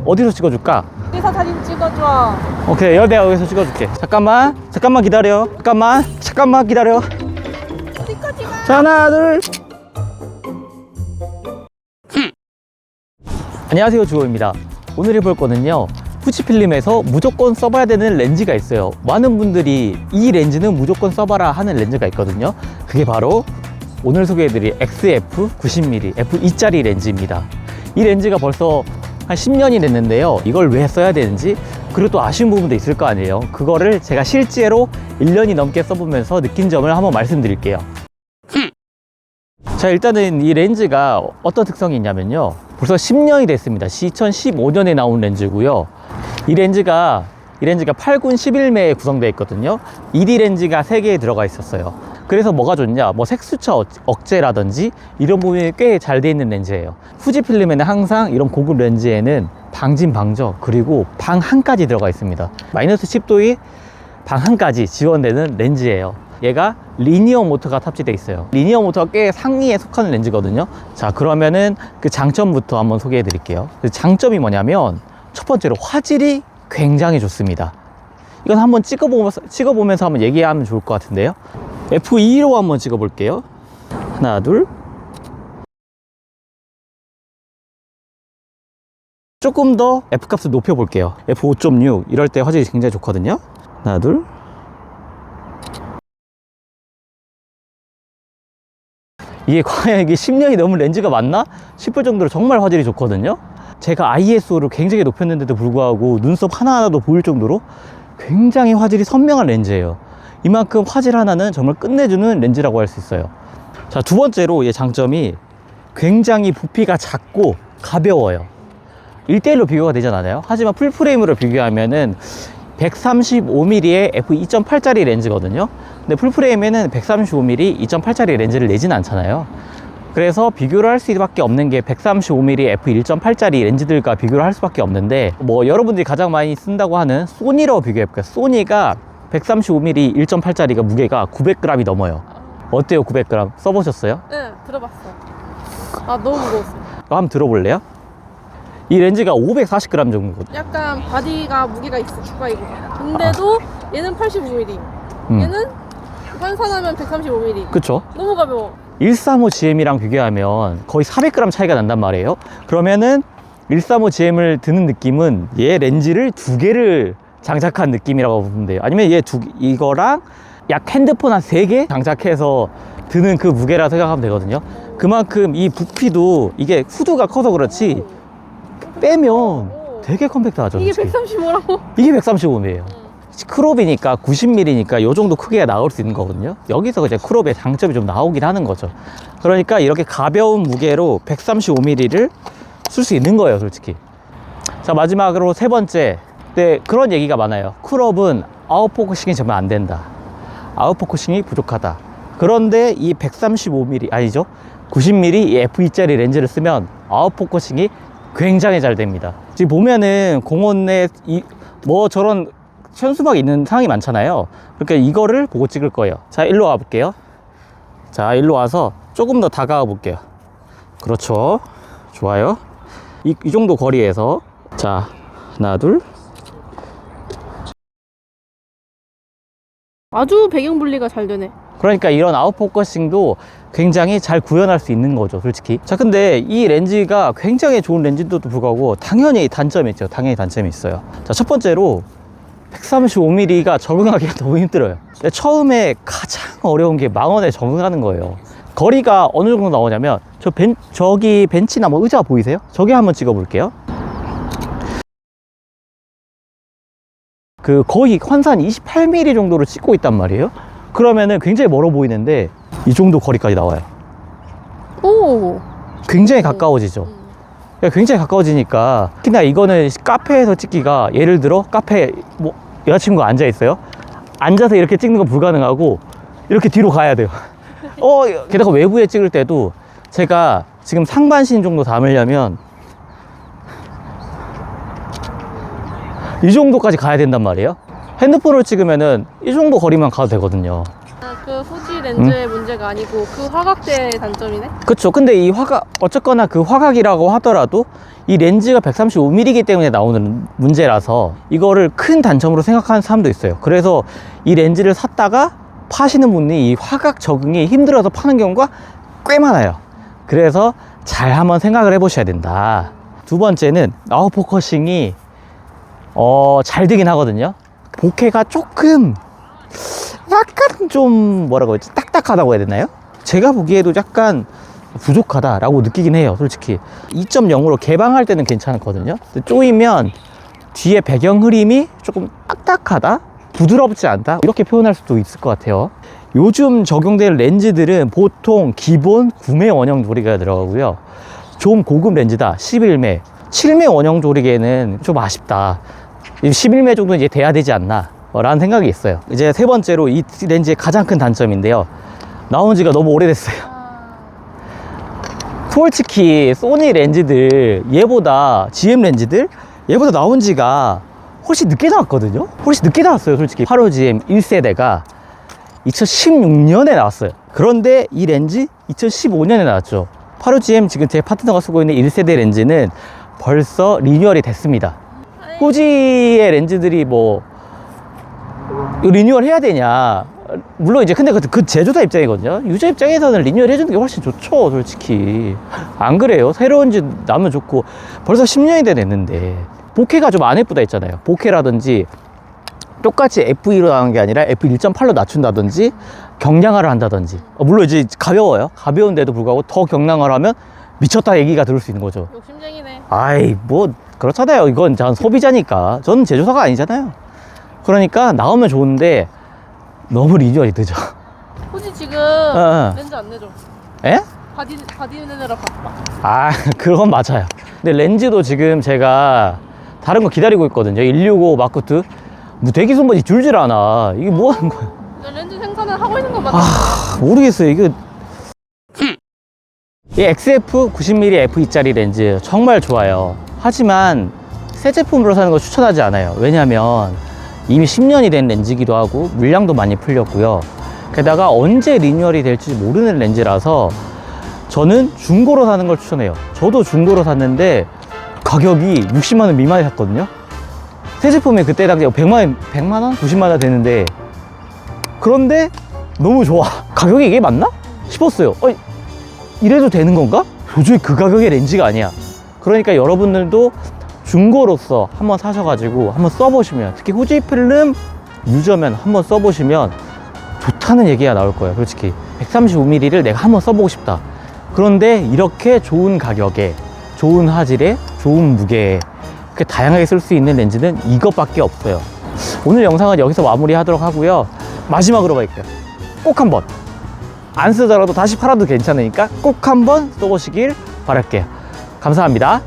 어디서 찍어줄까? 여기서 사진 찍어줘. 오케이, 내가 여기서 찍어줄게. 잠깐만 기다려. 잠깐만 기다려. 어디까지 가? 자, 하나, 둘. 안녕하세요, 주호입니다. 오늘 해볼 거는요, 후지필름에서 무조건 써봐야 되는 렌즈가 있어요. 많은 분들이 이 렌즈는 무조건 써봐라 하는 렌즈가 있거든요. 그게 바로 오늘 소개해드릴 XF 90mm f2짜리 렌즈입니다. 이 렌즈가 벌써 한 10년이 됐는데요, 이걸 왜 써야 되는지, 그리고 또 아쉬운 부분도 있을 거 아니에요. 그거를 제가 실제로 1년이 넘게 써보면서 느낀 점을 한번 말씀드릴게요. 자, 일단은 이 렌즈가 어떤 특성이 있냐면요, 벌써 10년이 됐습니다. 2015년에 나온 렌즈고요. 이 렌즈가 8군 11매에 구성되어 있거든요. 2D 렌즈가 3개에 들어가 있었어요. 그래서 뭐가 좋냐, 뭐 색수차 억제라든지 이런 부분이 꽤 잘 돼 있는 렌즈예요. 후지필름에는 항상 이런 고급 렌즈에는 방진 방저 그리고 방 한까지 들어가 있습니다. 마이너스 10도의 방 한까지 지원되는 렌즈예요. 얘가 리니어 모터가 탑재되어 있어요. 리니어 모터가 꽤 상위에 속하는 렌즈거든요. 자, 그러면은 그 장점부터 한번 소개해 드릴게요. 그 장점이 뭐냐면, 첫 번째로 화질이 굉장히 좋습니다. 이건 한번 찍어보면서 한번 얘기하면 좋을 것 같은데요. F2로 한번 찍어볼게요. 하나, 둘. 조금 더 F값을 높여볼게요. F5.6 이럴 때 화질이 굉장히 좋거든요. 하나, 둘. 이게 과연 이게 10년이 넘은 렌즈가 맞나 싶을 정도로 정말 화질이 좋거든요. 제가 ISO를 굉장히 높였는데도 불구하고 눈썹 하나하나도 보일 정도로 굉장히 화질이 선명한 렌즈예요. 이만큼 화질 하나는 정말 끝내주는 렌즈라고 할 수 있어요. 자, 두 번째로 얘 장점이 굉장히 부피가 작고 가벼워요. 1대1로 비교가 되진 않아요. 하지만 풀프레임으로 비교하면은 135mm의 f2.8짜리 렌즈거든요. 근데 풀프레임에는 135mm 2.8짜리 렌즈를 내진 않잖아요. 그래서 비교를 할 수밖에 없는 게 135mm f1.8짜리 렌즈들과 비교를 할 수밖에 없는데, 뭐 여러분들이 가장 많이 쓴다고 하는 소니로 비교해볼게요. 소니가 135mm 1.8짜리가 무게가 900g이 넘어요. 어때요, 900g? 써보셨어요? 네, 들어봤어. 아, 너무 무거웠어. 한번 들어볼래요? 이 렌즈가 540g 정도거든요. 약간 바디가 무게가 있어, 주가이보다. 근데도 얘는 85mm. 얘는 환산하면 135mm. 그쵸? 너무 가벼워. 135GM이랑 비교하면 거의 400g 차이가 난단 말이에요. 그러면은 135GM을 드는 느낌은 얘 렌즈를 2개를 장착한 느낌이라고 보면 돼요. 아니면 이거랑 약 핸드폰 한 3개 장착해서 드는 그 무게라 생각하면 되거든요. 그만큼 이 부피도, 이게 후드가 커서 그렇지 빼면 되게 컴팩트하죠. 이게 솔직히. 135라고? 이게 135mm예요. 크롭이니까 90mm니까 요 정도 크기가 나올 수 있는 거거든요. 여기서 이제 크롭의 장점이 좀 나오긴 하는 거죠. 그러니까 이렇게 가벼운 무게로 135mm를 쓸 수 있는 거예요, 솔직히. 자, 마지막으로 세 번째. 네, 그런 얘기가 많아요. 크롭은 아웃포커싱이 정말 안 된다. 아웃포커싱이 부족하다. 그런데 이 135mm, 아니죠, 90mm F2짜리 렌즈를 쓰면 아웃포커싱이 굉장히 잘 됩니다. 지금 보면은 공원에 뭐 저런 현수막이 있는 상황이 많잖아요. 그러니까 이거를 보고 찍을 거예요. 자, 일로 와 볼게요. 자, 일로 와서 조금 더 다가가 볼게요. 그렇죠. 좋아요. 이 정도 거리에서, 자, 하나, 둘. 아주 배경 분리가 잘 되네. 그러니까 이런 아웃포커싱도 굉장히 잘 구현할 수 있는 거죠, 솔직히. 자, 근데 이 렌즈가 굉장히 좋은 렌즈인데도 불구하고 당연히 단점이 있죠. 당연히 단점이 있어요. 자, 첫 번째로 135mm가 적응하기가 너무 힘들어요. 처음에 가장 어려운 게 망원에 적응하는 거예요. 거리가 어느 정도 나오냐면, 저기 벤치나 뭐 의자 보이세요? 저기 한번 찍어 볼게요. 거의 환산 28mm 정도로 찍고 있단 말이에요. 그러면은 굉장히 멀어 보이는데 이 정도 거리까지 나와요. 오, 굉장히 가까워지죠. 굉장히 가까워지니까, 특히나 이거는 카페에서 찍기가, 예를 들어 카페에 뭐 여자친구가 앉아 있어요. 앉아서 이렇게 찍는 건 불가능하고 이렇게 뒤로 가야 돼요. 게다가 외부에 찍을 때도 제가 지금 상반신 정도 담으려면 이 정도까지 가야 된단 말이에요. 핸드폰으로 찍으면은 이 정도 거리만 가도 되거든요. 그 후지 렌즈의 문제가 아니고 그 화각대의 단점이네? 그쵸. 근데 이 화각, 어쨌거나 그 화각이라고 하더라도 이 렌즈가 135mm이기 때문에 나오는 문제라서 이거를 큰 단점으로 생각하는 사람도 있어요. 그래서 이 렌즈를 샀다가 파시는 분이 이 화각 적응이 힘들어서 파는 경우가 꽤 많아요. 그래서 잘 한번 생각을 해 보셔야 된다. 두 번째는 아웃포커싱이 잘 되긴 하거든요. 보케가 조금 약간 좀 뭐라고 했지, 딱딱하다고 해야 되나요? 제가 보기에도 약간 부족하다라고 느끼긴 해요. 솔직히 2.0으로 개방할 때는 괜찮거든요. 근데 쪼이면 뒤에 배경 흐림이 조금 딱딱하다, 부드럽지 않다, 이렇게 표현할 수도 있을 것 같아요. 요즘 적용될 렌즈들은 보통 기본 9매 원형 조리개가 들어가고요. 좀 고급 렌즈다 11매 7매 원형 조리개는 좀 아쉽다. 11매 정도 이제 돼야 되지 않나 라는 생각이 있어요. 이제 세 번째로 이 렌즈의 가장 큰 단점인데요, 나온 지가 너무 오래됐어요. 솔직히 소니 렌즈들 얘보다 GM 렌즈들 얘보다 나온 지가 훨씬 늦게 나왔거든요. 훨씬 늦게 나왔어요. 솔직히 8호 GM 1세대가 2016년에 나왔어요. 그런데 이 렌즈 2015년에 나왔죠. 8호 GM 지금 제 파트너가 쓰고 있는 1세대 렌즈는 벌써 리뉴얼이 됐습니다. 후지의 렌즈들이 뭐 리뉴얼 해야 되냐, 물론 이제 근데 그 제조사 입장이거든요. 유저 입장에서는 리뉴얼 해주는 게 훨씬 좋죠. 솔직히 안 그래요? 새로운 지 나면 좋고. 벌써 10년이 됐는데 보케가 좀 안 예쁘다 했잖아요. 보케라든지 똑같이 F2로 나오는 게 아니라 F1.8로 낮춘다든지 경량화를 한다든지, 물론 이제 가벼워요. 가벼운데도 불구하고 더 경량화를 하면 미쳤다 얘기가 들을 수 있는 거죠. 욕심쟁이네. 아이 뭐 그렇잖아요. 이건 전 소비자니까. 저는 제조사가 아니잖아요. 그러니까 나오면 좋은데 너무 리뉴얼이 늦어. 후지 지금 렌즈 안 내줘. 에? 바디 내느라 바빠. 아 그건 맞아요. 근데 렌즈도 지금 제가 다른 거 기다리고 있거든요. 165 마크2 뭐 대기 손바지 줄질 않아. 이게 뭐 하는 거야? 렌즈 생산을 하고 있는 거 맞아? 모르겠어요. 이게 이 XF 90mm f2짜리 렌즈 정말 좋아요. 하지만 새 제품으로 사는 거 추천하지 않아요. 왜냐면 이미 10년이 된 렌즈기도 하고 물량도 많이 풀렸고요. 게다가 언제 리뉴얼이 될지 모르는 렌즈라서 저는 중고로 사는 걸 추천해요. 저도 중고로 샀는데 가격이 60만 원 미만에 샀거든요. 새 제품에 그때 당시 100만 원? 90만 원 되는데, 그런데 너무 좋아. 가격이 이게 맞나? 싶었어요. 이래도 되는 건가? 도저히 그 가격의 렌즈가 아니야. 그러니까 여러분들도 중고로서 한번 사셔가지고 한번 써보시면, 특히 후지필름 유저면 한번 써보시면 좋다는 얘기가 나올 거예요. 솔직히 135mm를 내가 한번 써보고 싶다. 그런데 이렇게 좋은 가격에, 좋은 화질에, 좋은 무게에 그렇게 다양하게 쓸 수 있는 렌즈는 이것밖에 없어요. 오늘 영상은 여기서 마무리하도록 하고요. 마지막으로 갈게요. 꼭 한번, 안 쓰더라도 다시 팔아도 괜찮으니까 꼭 한번 써보시길 바랄게요. 감사합니다.